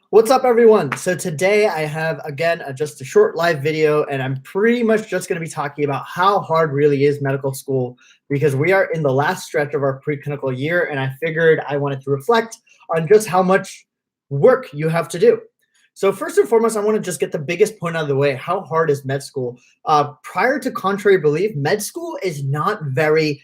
What's up, everyone? So today I have, again, just a short live video, and I'm pretty much just going to be talking about how hard really is medical school, because we are in the last stretch of our preclinical year, and I figured I wanted to reflect on just how much work you have to do. So first and foremost, I want to just get the biggest point out of the way. How hard is med school? Prior to contrary belief, med school is not very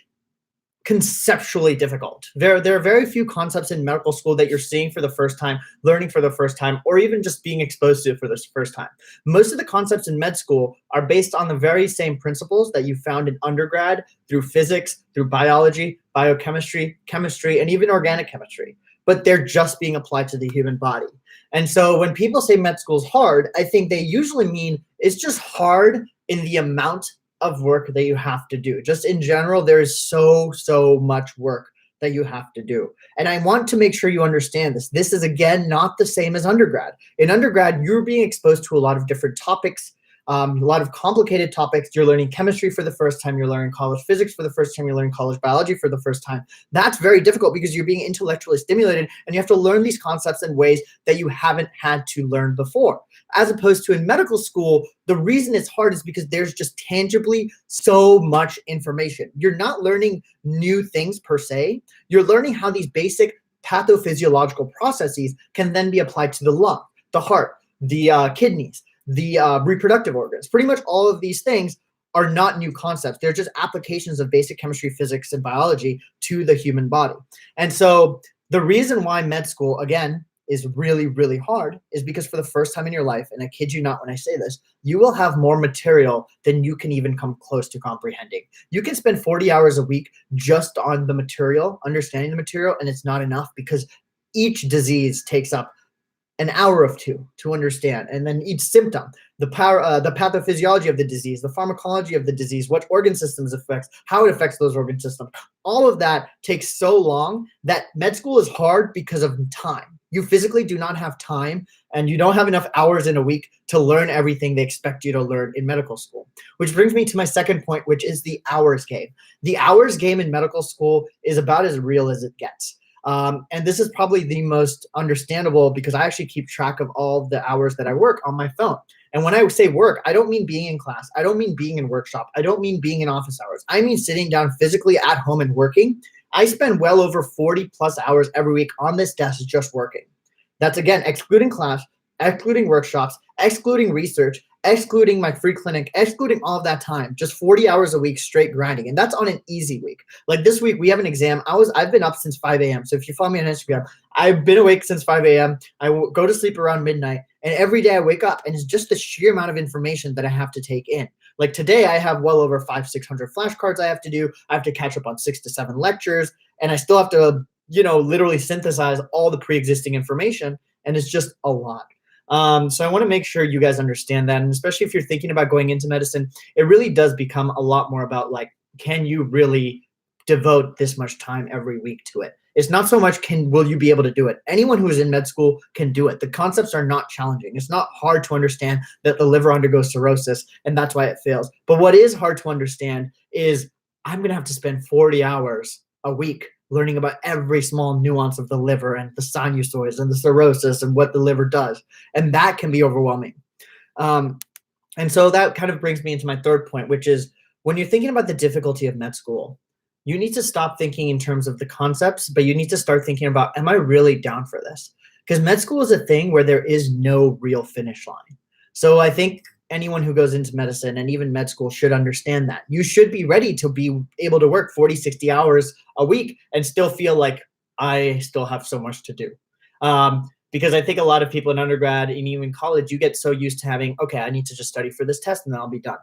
conceptually difficult. There are very few concepts in medical school that you're seeing for the first time, learning for the first time, or even just being exposed to it for the first time. Most of the concepts in med school are based on the very same principles that you found in undergrad through physics, through biology, biochemistry, chemistry, and even organic chemistry. But they're just being applied to the human body. And so when people say med school is hard, I think they usually mean it's just hard in the amount of work that you have to do. Just in general, there is so much work that you have to do. And I want to make sure you understand this. This is, again, not the same as undergrad. In undergrad, you're being exposed to a lot of different topics, a lot of complicated topics. You're learning chemistry for the first time. You're learning college physics for the first time. You're learning college biology for the first time. That's very difficult because you're being intellectually stimulated, and you have to learn these concepts in ways that you haven't had to learn before. As opposed to in medical school, the reason it's hard is because there's just tangibly so much information. You're not learning new things per se. You're learning how these basic pathophysiological processes can then be applied to the lung, the heart, the kidneys, the reproductive organs. Pretty much all of these things are not new concepts. They're just applications of basic chemistry, physics, and biology to the human body. And so the reason why med school, again, is really hard is because for the first time in your life, and I kid you not when I say this, you will have more material than you can even come close to comprehending. You can spend 40 hours a week just on the material, understanding the material, and it's not enough because each disease takes up an hour or two to understand, and then each symptom, the pathophysiology of the disease, the pharmacology of the disease, what organ systems affects, how it affects those organ systems. All of that takes so long that med school is hard because of time. You physically do not have time, and you don't have enough hours in a week to learn everything they expect you to learn in medical school. Which brings me to my second point, which is the hours game. The hours game in medical school is about as real as it gets. And this is probably the most understandable because I actually keep track of all the hours that I work on my phone. And when I say work, I don't mean being in class. I don't mean being in workshop. I don't mean being in office hours. I mean sitting down physically at home and working. I spend well over 40 plus hours every week on this desk just working. That's, again, excluding class, excluding workshops, excluding research, excluding my free clinic, excluding all of that time, just 40 hours a week straight grinding. And that's on an easy week. Like this week, we have an exam. I've been up since 5 a.m. So if you follow me on Instagram, I've been awake since 5 a.m. I go to sleep around midnight. And every day I wake up, and it's just the sheer amount of information that I have to take in. Like today, I have well over 500-600 flashcards I have to do. I have to catch up on 6 to 7 lectures. And I still have to, literally synthesize all the pre-existing information. And it's just a lot. So I want to make sure you guys understand that. And especially if you're thinking about going into medicine, it really does become a lot more about, like, can you really devote this much time every week to it? It's not so much will you be able to do it. Anyone who is in med school can do it. The concepts are not challenging. It's not hard to understand that the liver undergoes cirrhosis and that's why it fails. But what is hard to understand is I'm going to have to spend 40 hours a week learning about every small nuance of the liver and the sinusoids and the cirrhosis and what the liver does. And that can be overwhelming. And so that kind of brings me into my third point, which is when you're thinking about the difficulty of med school, you need to stop thinking in terms of the concepts, but you need to start thinking about, am I really down for this? Because med school is a thing where there is no real finish line. So I think anyone who goes into medicine and even med school should understand that. You should be ready to be able to work 40, 60 hours a week and still feel like I still have so much to do. Because I think a lot of people in undergrad and even college, you get so used to having, okay, I need to just study for this test and then I'll be done.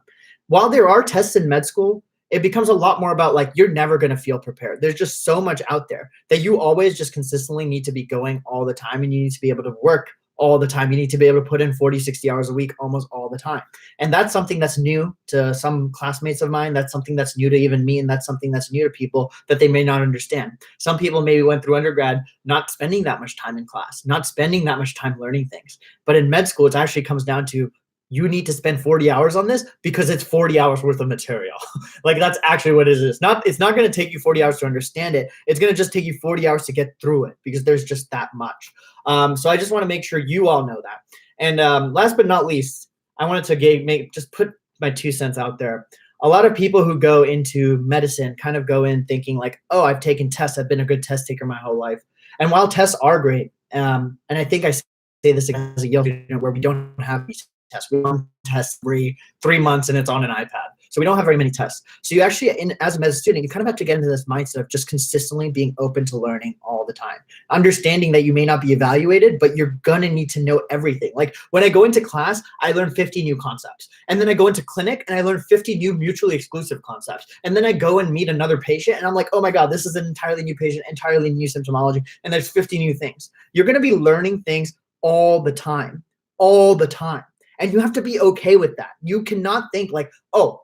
While there are tests in med school, it becomes a lot more about, like, you're never going to feel prepared. There's just so much out there that you always just consistently need to be going all the time, and you need to be able to work all the time. You need to be able to put in 40, 60 hours a week almost all the time. And that's something that's new to some classmates of mine. That's something that's new to even me. And that's something that's new to people that they may not understand. Some people maybe went through undergrad not spending that much time in class, not spending that much time learning things. But in med school, it actually comes down to you need to spend 40 hours on this because it's 40 hours worth of material. Like that's actually what it is. It's not going to take you 40 hours to understand it. It's going to just take you 40 hours to get through it because there's just that much. So I just want to make sure you all know that. And last but not least, I wanted to just put my 2 cents out there. A lot of people who go into medicine kind of go in thinking like, oh, I've taken tests. I've been a good test taker my whole life. And while tests are great, and I think I say this as a Yale student where we don't have these tests. We run tests every 3 months and it's on an iPad. So we don't have very many tests. So you actually, as a med student, you kind of have to get into this mindset of just consistently being open to learning all the time. Understanding that you may not be evaluated, but you're going to need to know everything. Like when I go into class, I learn 50 new concepts. And then I go into clinic and I learn 50 new mutually exclusive concepts. And then I go and meet another patient and I'm like, oh my God, this is an entirely new patient, entirely new symptomology. And there's 50 new things. You're going to be learning things all the time, all the time. And you have to be okay with that. You cannot think like, oh,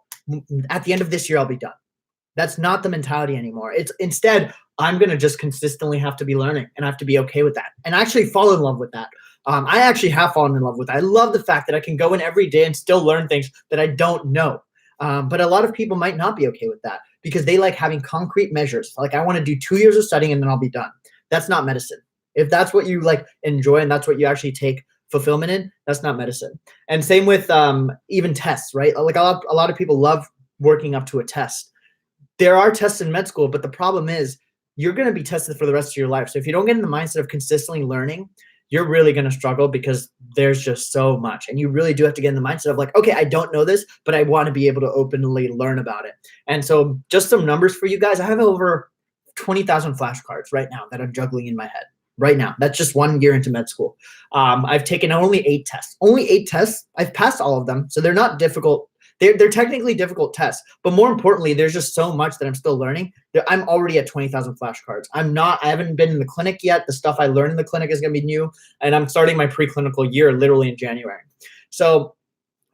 at the end of this year, I'll be done. That's not the mentality anymore. It's instead, I'm going to just consistently have to be learning and I have to be okay with that and actually fall in love with that. I actually have fallen in love with that. I love the fact that I can go in every day and still learn things that I don't know. But a lot of people might not be okay with that because they like having concrete measures. Like I want to do 2 years of studying and then I'll be done. That's not medicine. If that's what you like enjoy and that's what you actually take fulfillment in, that's not medicine. And same with even tests, right? Like a lot of people love working up to a test. There are tests in med school, but the problem is you're going to be tested for the rest of your life. So if you don't get in the mindset of consistently learning, you're really going to struggle because there's just so much. And you really do have to get in the mindset of like, okay, I don't know this, but I want to be able to openly learn about it. And so just some numbers for you guys. I have over 20,000 flashcards right now that I'm juggling in my head. Right now. That's just 1 year into med school. I've taken only 8 tests. Only 8 tests. I've passed all of them. So they're not difficult. They're technically difficult tests. But more importantly, there's just so much that I'm still learning. I'm already at 20,000 flashcards. I haven't been in the clinic yet. The stuff I learned in the clinic is going to be new. And I'm starting my preclinical year literally in January. So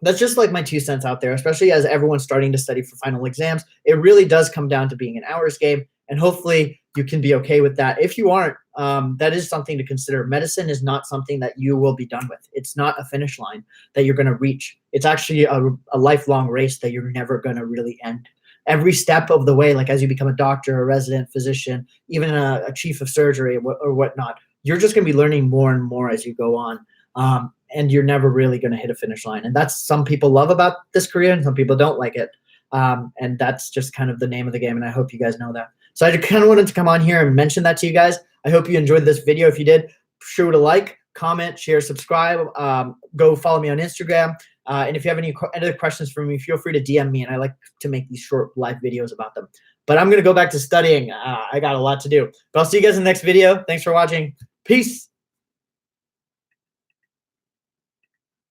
that's just like my 2 cents out there, especially as everyone's starting to study for final exams. It really does come down to being an hours game. And hopefully you can be okay with that. If you aren't, that is something to consider. Medicine is not something that you will be done with. It's not a finish line that you're going to reach. It's actually a lifelong race that you're never going to really end. Every step of the way, like as you become a doctor, a resident physician, even a chief of surgery or whatnot, you're just going to be learning more and more as you go on. And you're never really going to hit a finish line. And that's some people love about this career and some people don't like it. And that's just kind of the name of the game. And I hope you guys know that. So I kind of wanted to come on here and mention that to you guys. I hope you enjoyed this video. If you did, sure to like, comment, share, subscribe. Go follow me on Instagram. And if you have any other questions for me, feel free to DM me. And I like to make these short live videos about them. But I'm going to go back to studying. I got a lot to do. But I'll see you guys in the next video. Thanks for watching. Peace.